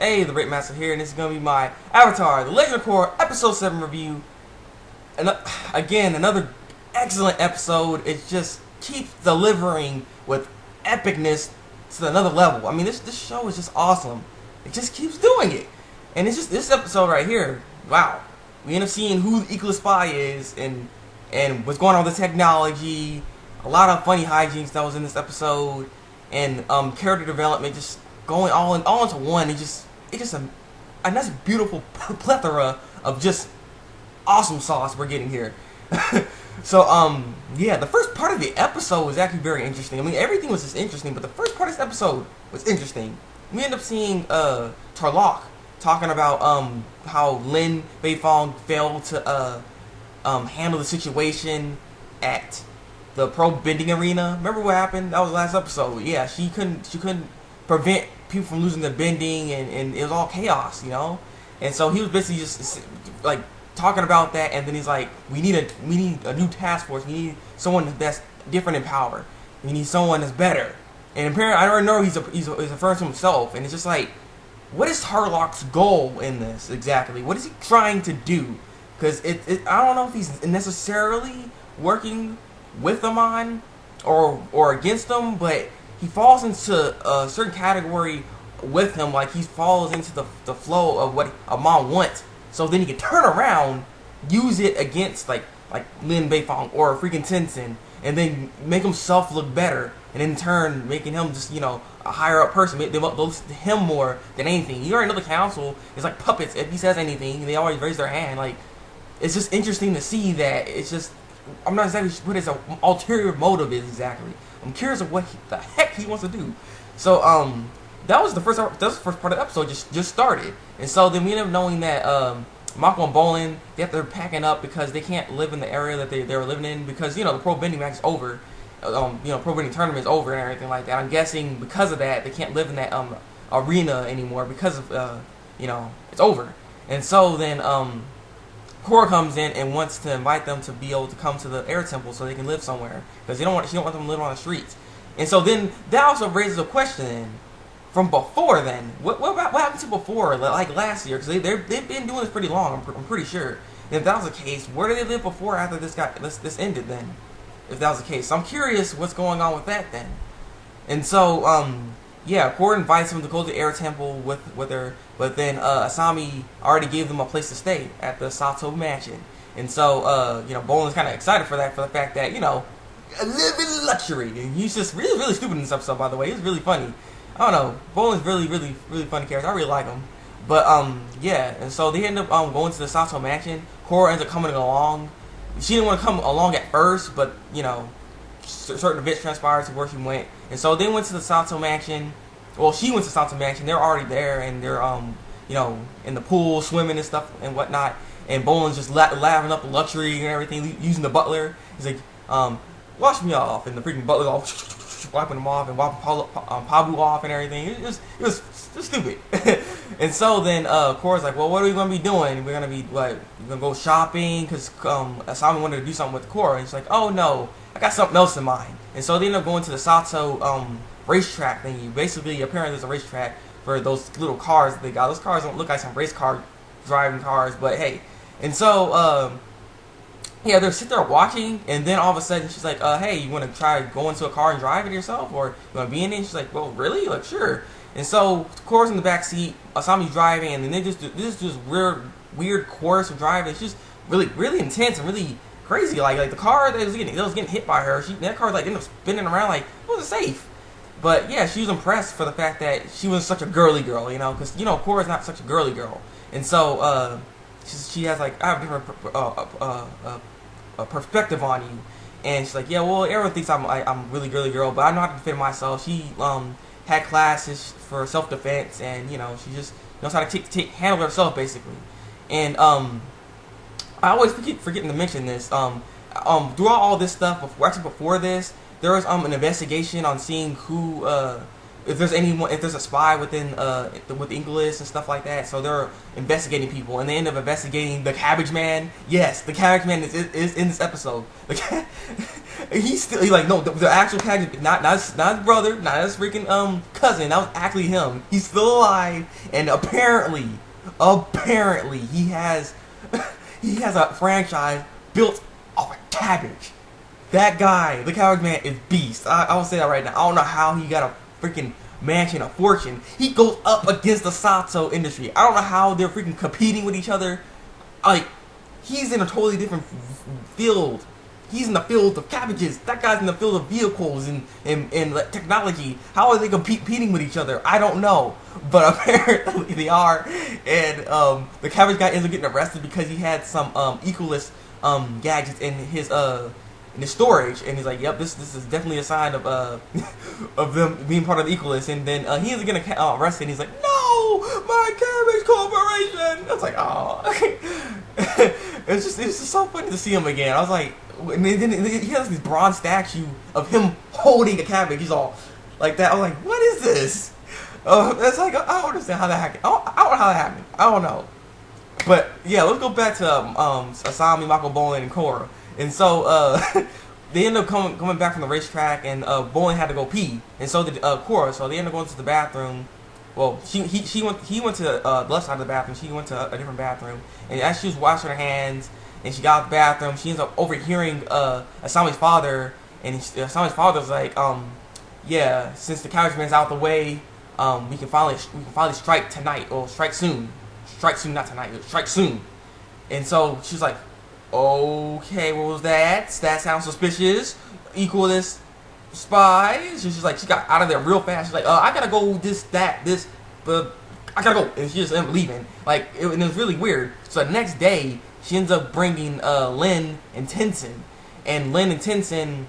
Hey, the Thabreakmasta here, and this is going to be my Avatar, The Legend of Korra, Episode 7 review. And again, another excellent episode. It just keeps delivering with epicness to another level. I mean, this show is just awesome. It just keeps doing it. And it's just this episode right here. Wow. We end up seeing who the Equal Spy is and what's going on with the technology. A lot of funny hijinks that was in this episode, and character development just going all into one. It's just a nice beautiful plethora of just awesome sauce we're getting here. So yeah, the first part of the episode was actually very interesting. I mean, everything was just interesting, but the first part of this episode was interesting. We end up seeing Tarlok talking about how Lin Beifong failed to handle the situation at the pro bending arena. Remember what happened? That was the last episode. Yeah, she couldn't prevent people from losing their bending, and it was all chaos, you know. And so he was basically just like talking about that, and then he's like, we need a new task force. We need someone that's different in power. We need someone that's better. And apparently, I already know he's referring to himself, and it's just like, what is Tarlok's goal in this exactly? What is he trying to do? Because I don't know if he's necessarily working with AMON or against them, but he falls into a certain category with him, like he falls into the flow of what AMON wants. So then he can turn around, use it against like Lin Beifong or freaking Tenzin, and then make himself look better, and in turn making him just, you know, a higher up person. They listen to him more than anything. You already know the council is like puppets. If he says anything, they always raise their hand. Like, it's just interesting to see that. It's just, I'm not exactly sure what his ulterior motive is exactly. I'm curious of what the heck he wants to do. So that was the first part of the episode. Just started, and so then we ended up knowing that Mako and Bolin, they're packing up because they can't live in the area that they were living in, because, you know, the pro bending match is over. You know, pro bending tournament is over and everything like that. I'm guessing because of that they can't live in that arena anymore because of you know, it's over. And so then Korra comes in and wants to invite them to be able to come to the air temple so they can live somewhere, because she don't want them to live on the streets. And so then that also raises a question from before then. What happened to before, like last year? Because they've been doing this pretty long. I'm pretty sure. And if that was the case, where did they live before after this ended then? If that was the case, so I'm curious what's going on with that then. And so yeah, Korra invites them to go to the air temple with her, but then Asami already gave them a place to stay at the SATO mansion. And so you know, Bolin's kind of excited for that, for the fact that, you know, live in luxury. And he's just really stupid in this episode, by the way. He's really funny. I don't know, Bolin's really funny character. I really like him. But yeah, and so they end up going to the SATO mansion. Korra ends up coming along. She didn't want to come along at first, but, you know, certain events transpired to where she went. And so they went to the SATO mansion. Well, she went to the SATO mansion. They're already there, and they're you know, in the pool, swimming and stuff and whatnot. And Bolin's just lathering up the luxury and everything, using the butler. He's like, wash me off, and the freaking butler's all wiping them off and wiping pabu off and everything. It was stupid. And so then Korra's like, well, what are we gonna be doing? We're gonna be like, we're gonna go shopping, because Asami wanted to do something with Korra. And she's like, oh no, I got something else in mind. And so they end up going to the SATO racetrack thingy. Basically, apparently there's a racetrack for those little cars that they got. Those cars don't look like some race car driving cars, but hey. And so yeah, they're sitting there watching, and then all of a sudden she's like, hey, you want to try going to a car and drive it yourself, or you want to be in it? And she's like, well, really? Like, sure. And so Korra's in the back seat, Asami's driving, and then this is just weird course of driving. It's just really intense and really crazy. Like the car that was getting hit by her, that car like ended up spinning around like it wasn't safe. But yeah, she was impressed for the fact that she was such a girly girl, you know, because, you know, Korra's not such a girly girl. And so she has like, I have a different perspective on you. And she's like, yeah, well, everyone thinks I'm a really girly girl, but I know how to defend myself. She had classes for self-defense, and, you know, she just knows how to handle herself, basically. And I always forgetting to mention this. Throughout all this stuff, before this, there was an investigation on seeing who if there's a spy within with English and stuff like that. So they're investigating people, and they end up investigating the Cabbage Man. Yes, the Cabbage Man is in this episode. He like, no, the actual cabbage, not his brother, not his freaking cousin. That was actually him. He's still alive, and apparently he has a franchise built off a cabbage. That guy, the cabbage man, is beast. I will say that right now. I don't know how he got a freaking mansion, a fortune. He goes up against the SATO industry. I don't know how they're freaking competing with each other. Like, he's in a totally different field. He's in the field of cabbages. That guy's in the field of vehicles and like, technology. How are they competing with each other? I don't know. But apparently they are. And the cabbage guy ends up getting arrested because he had some equalist gadgets in his storage, and he's like, "Yep, this is definitely a sign of of them being part of the equalists." And then he ends up getting arrested, and he's like, "No, my cabbage corporation!" I was like, "Oh." It's just so funny to see him again. I was like, and then he has this bronze statue of him holding a cabbage. He's all like that. I was like, "What is this?" It's like, I don't understand how that happened. I don't know how that happened. I don't know. But yeah, let's go back to Asami, Mako, Bowling, and Korra. And so they end up coming back from the racetrack, and Bowling had to go pee, and so did Korra. So they end up going to the bathroom. Well, he went to the left side of the bathroom. She went to a different bathroom, and as she was washing her hands, and she got out of the bathroom, she ends up overhearing Asami's father, and Asami's father's like, yeah, since the cabbage man's out the way, we can finally strike tonight, or strike soon, not tonight, strike soon. And so she's like, okay, what was that? That sounds suspicious. Equalist spies. She's like, she got out of there real fast. She's like, I gotta go this, but I gotta go. And she just ended up leaving. Like, and it was really weird. So the next day, she ends up bringing Lin and Tenzin. And Lin and Tenzin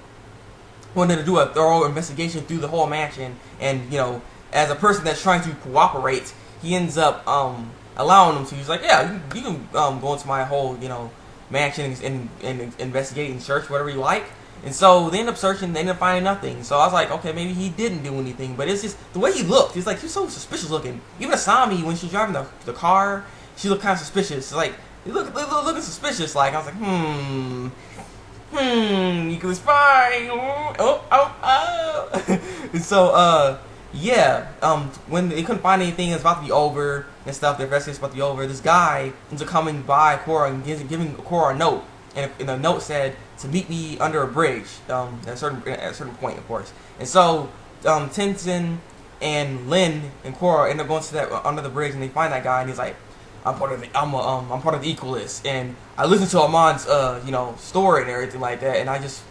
wanted to do a thorough investigation through the whole mansion. And, you know, as a person that's trying to cooperate, he ends up allowing them to. He's like, yeah, you can go into my whole, you know, mansion and investigate and search whatever you like. And so they end up searching, they end up finding nothing. So I was like, okay, maybe he didn't do anything. But it's just the way he looked. He's like, he's so suspicious looking. Even Asami, when she was driving the car, she looked kind of suspicious. It's like, he looking suspicious. Like, I was like, you could spy. And so, yeah, when they couldn't find anything, it's about to be over and stuff. The investigation's about to be over. This guy ends up coming by Korra and giving Korra a note, and the note said to meet me under a bridge at a certain point, of course. And so Tenzin and Lin and Korra end up going to that under the bridge, and they find that guy, and he's like, I'm part of the Equalists, and I listened to Amon's you know, story and everything like that, and I just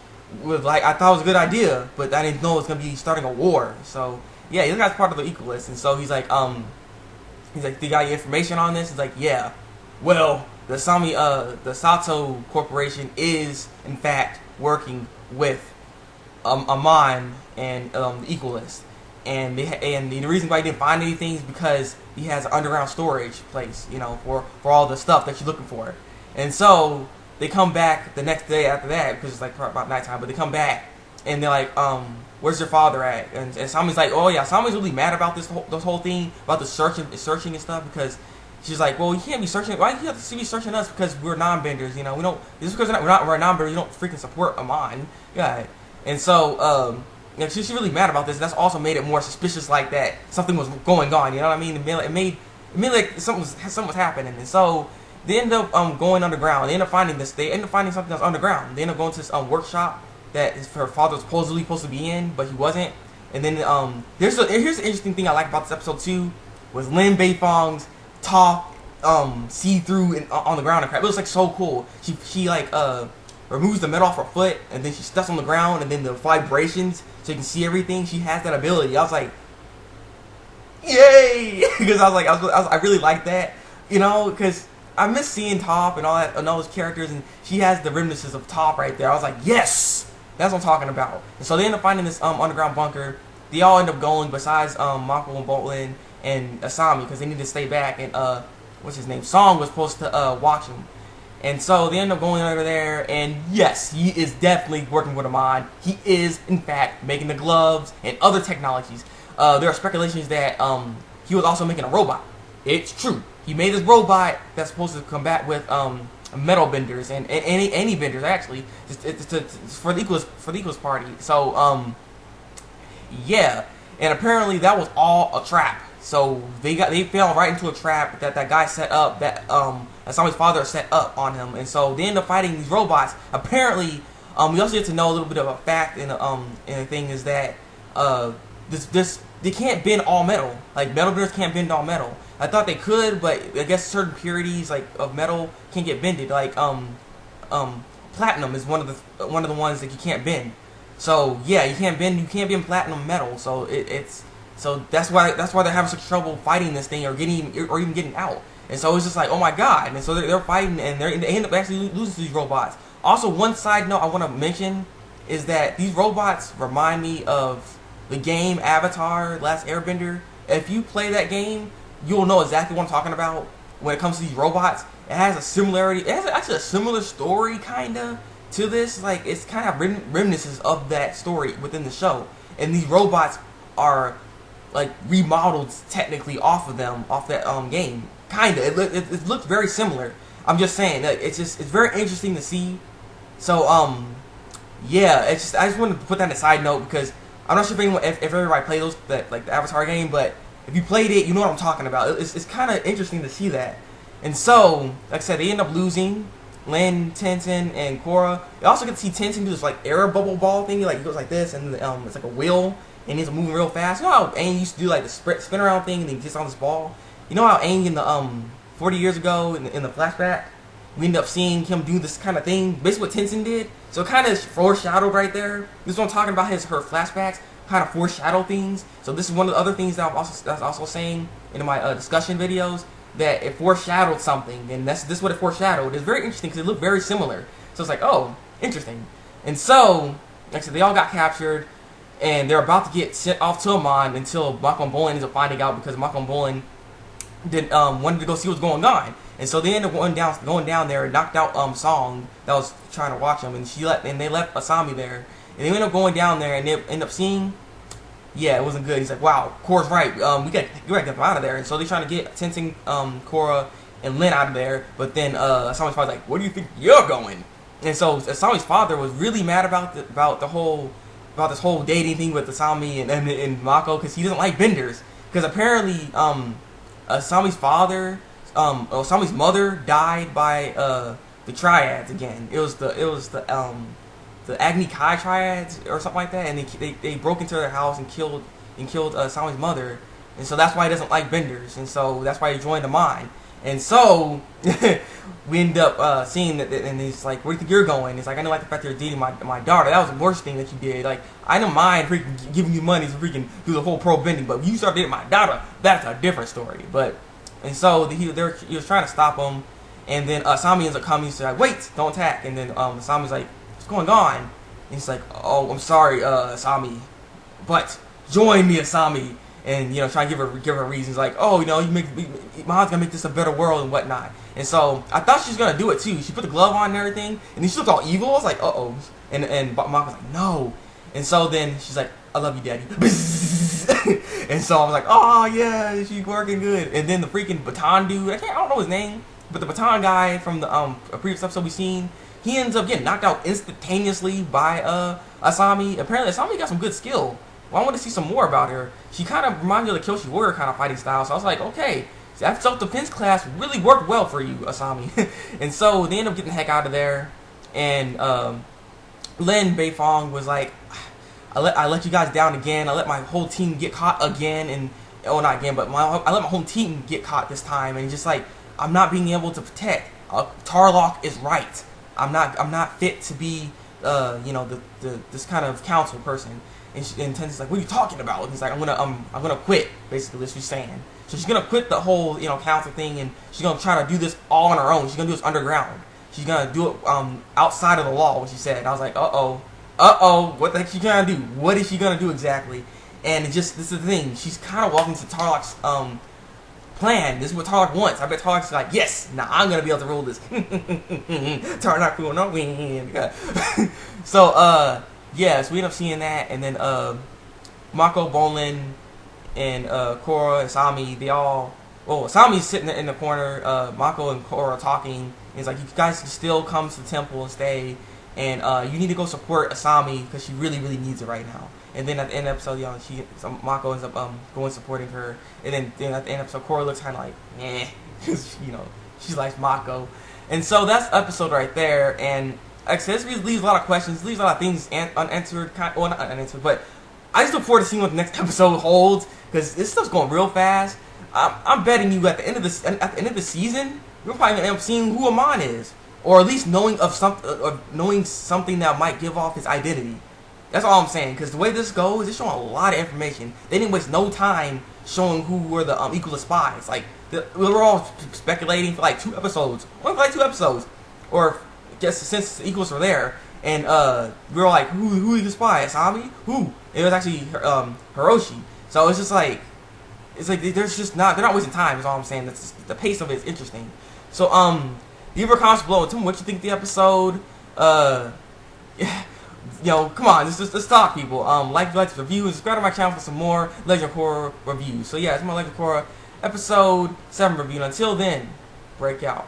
was like, I thought it was a good idea, but I didn't know it was gonna be starting a war. So yeah, this guy's part of the Equalists, and so he's like, do you got any information on this? He's like, yeah. Well, the SATO Corporation is in fact working with Amon and the Equalists, and the reason why he didn't find anything is because he has an underground storage place, you know, for all the stuff that you're looking for. And so they come back the next day after that, because it's like about nighttime, but they come back and they're like, where's your father at? And Sami's like, oh yeah, Sami's really mad about this whole thing about the searching and stuff, because she's like, well, you can't be searching. Why do you have to be searching us? Because we're non-benders, you know. We don't. Just because we're non-benders, you don't freaking support Amon. Yeah. And so, you know, she's really mad about this. That's also made it more suspicious, like that something was going on. You know what I mean? It made like something was happening. And so they end up going underground. They end up finding this. They end up finding something that's underground. They end up going to this workshop that her father was supposedly supposed to be in, but he wasn't. And then here's the interesting thing I like about this episode too, was Lin Beifong's top see-through and on the ground and crap. It was like so cool. She like removes the metal off her foot, and then she steps on the ground, and then the vibrations so you can see everything. She has that ability. I was like, yay! Because I really like that, you know, because I miss seeing Top and all that and all those characters, and she has the reminiscences of Top right there. I was like, yes, that's what I'm talking about. And so they end up finding this underground bunker. They all end up going besides Mako and Bolin and Asami, because they need to stay back, and what's his name, Song was supposed to watch him. And so they end up going over there, and yes, he is definitely working with Amon. He is in fact making the gloves and other technologies. There are speculations that he was also making a robot. It's true. He made this robot that's supposed to combat with metal benders and any benders actually, it's for the Equals party. So yeah, and apparently that was all a trap. So they fell right into a trap that guy set up, that Asami's father set up on him, and so they end up fighting these robots. Apparently, we also get to know a little bit of a fact in the thing is that they can't bend all metal. Like metal benders can't bend all metal. I thought they could, but I guess certain purities like of metal can't get bended. Like platinum is one of the ones that you can't bend. So yeah, you can't bend platinum metal. So so that's why they're having such trouble fighting this thing or even getting out. And so it's just like, oh my god. And so they're fighting and they end up actually losing to these robots. Also, one side note I want to mention is that these robots remind me of the game Avatar: Last Airbender. If you play that game, you'll know exactly what I'm talking about when it comes to these robots. It has a similarity. It has actually a similar story, kinda, to this. Like it's kind of reminiscences of that story within the show. And these robots are like remodeled technically off that game. Kinda. It looks very similar. I'm just saying that it's very interesting to see. So yeah, I just wanted to put that in a side note because I'm not sure if everybody played like the Avatar game, but if you played it, you know what I'm talking about. It's kind of interesting to see that. And so, like I said, they end up losing Lin, Tenzin, and Korra. You also get to see Tenzin do this like air bubble ball thing. Like he goes like this, and it's like a wheel, and he's moving real fast. You know how Aang used to do like the spin around thing, and he gets on this ball. You know how Aang in the 40 years ago in the flashback, we end up seeing him do this kind of thing, basically what Tenzin did. So it kind of foreshadowed right there. This is what I'm talking about. Her flashbacks kind of foreshadow things. So this is one of the other things that I was also saying in my discussion videos, that it foreshadowed something, and this is what it foreshadowed. It's very interesting because it looked very similar. So it's like, oh, interesting. And so, like I said, they all got captured, and they're about to get sent off to AMON until Mako and Bolin ends up finding out because Mako and Bolin wanted to go see what's going on. And so they ended up going down there and knocked out Song that was trying to watch them, and they left Asami there. And they ended up going down there and they end up seeing, yeah, it wasn't good. He's like, wow, Korra's right. We gotta get them out of there. And so they're trying to get Tenzin, Korra, and Lin out of there. But then Asami's father's like, where do you think you're going? And so Asami's father was really mad about this whole dating thing with Asami and Mako because he doesn't like benders. Because apparently Asami's mother died by the triads again. It was the Agni Kai triads or something like that, and they broke into their house and killed Asami's mother, and so that's why he doesn't like benders, and so that's why he joined the mine. And so we end up seeing that, and he's like, "Where do you think you're going?" He's like, "I don't like the fact that you're dating my daughter. That was the worst thing that you did. Like, I don't mind freaking giving you money to freaking do the whole pro bending, but when you start dating my daughter, that's a different story." And so he was trying to stop him, and then Asami ends up coming. He's like, "Wait, don't attack!" And then Asami's like, "What's going on?" And he's like, "Oh, I'm sorry, Asami, but join me, Asami." And trying to give her reasons like, "Oh, Mom's gonna make this a better world and whatnot." And so I thought she was gonna do it too. She put the glove on and everything, and then she looked all evil. I was like, "Uh oh," and Mom was like, "No." And so then she's like, "I love you, Daddy." And so I was like, "Oh yeah, she's working good." And then the freaking baton dude, I don't know his name, but the baton guy from the previous episode we seen, he ends up getting knocked out instantaneously by Asami. Apparently Asami got some good skill. Well, I want to see some more about her. She kind of reminds me of the Kyoshi Warrior kind of fighting style. So I was like, okay, that self-defense class really worked well for you, Asami. And so they end up getting the heck out of there. And Lin Beifong was like, I let you guys down again. I let my whole team get caught again. And not again, but I let my whole team get caught this time. And just like, I'm not being able to protect. Tarlok is right. I'm not fit to be this kind of council person. And Tenzin's like, "What are you talking about?" And he's like, I'm gonna quit." Basically, that's what she's saying. So she's gonna quit the whole council thing, and she's gonna try to do this all on her own. She's gonna do this underground. She's gonna do it outside of the law. What she said. And I was like, what the heck is she gonna do? What is she gonna do exactly? And this is the thing. She's kind of walking to Tarlok's plan. This is what Tarlok wants. I bet Tarlok's like, yes, now I'm gonna be able to rule this. Tarlok will not win. So yeah, so we end up seeing that, and then Mako, Bolin, and Korra, and Asami, they all well, Asami's sitting in the corner. Mako and Korra are talking. And he's like, you guys can still come to the temple and stay, and you need to go support Asami because she really, really needs it right now. And then at the end of the episode, Mako ends up going supporting her. And then at the end of the episode, Korra looks kind of like, eh, because she likes Mako. And so that's the episode right there. And like I said, this leaves a lot of questions, leaves a lot of things unanswered. Well, not unanswered, but I just look forward to seeing what the next episode holds because this stuff's going real fast. I'm betting you at the end of the season, we're probably gonna end up seeing who AMON is, or at least knowing something that might give off his identity. That's all I'm saying. Because the way this goes, it's showing a lot of information. They didn't waste no time showing who were the equal spies. Like we were all speculating for like 2 episodes, only for like 2 episodes, or just since the equals were there, and we were like, who is the spy? Asami? Who? It was actually Hiroshi. So it's just like. It's like they're not wasting time. Is all I'm saying. That's just, the pace of it is interesting. So leave a comment below. Tell me what you think of the episode. Come on, let's talk, people. Like review, and subscribe to my channel for some more Legend of Korra reviews. So yeah, it's my Legend of Korra episode 7 review. And until then, break out.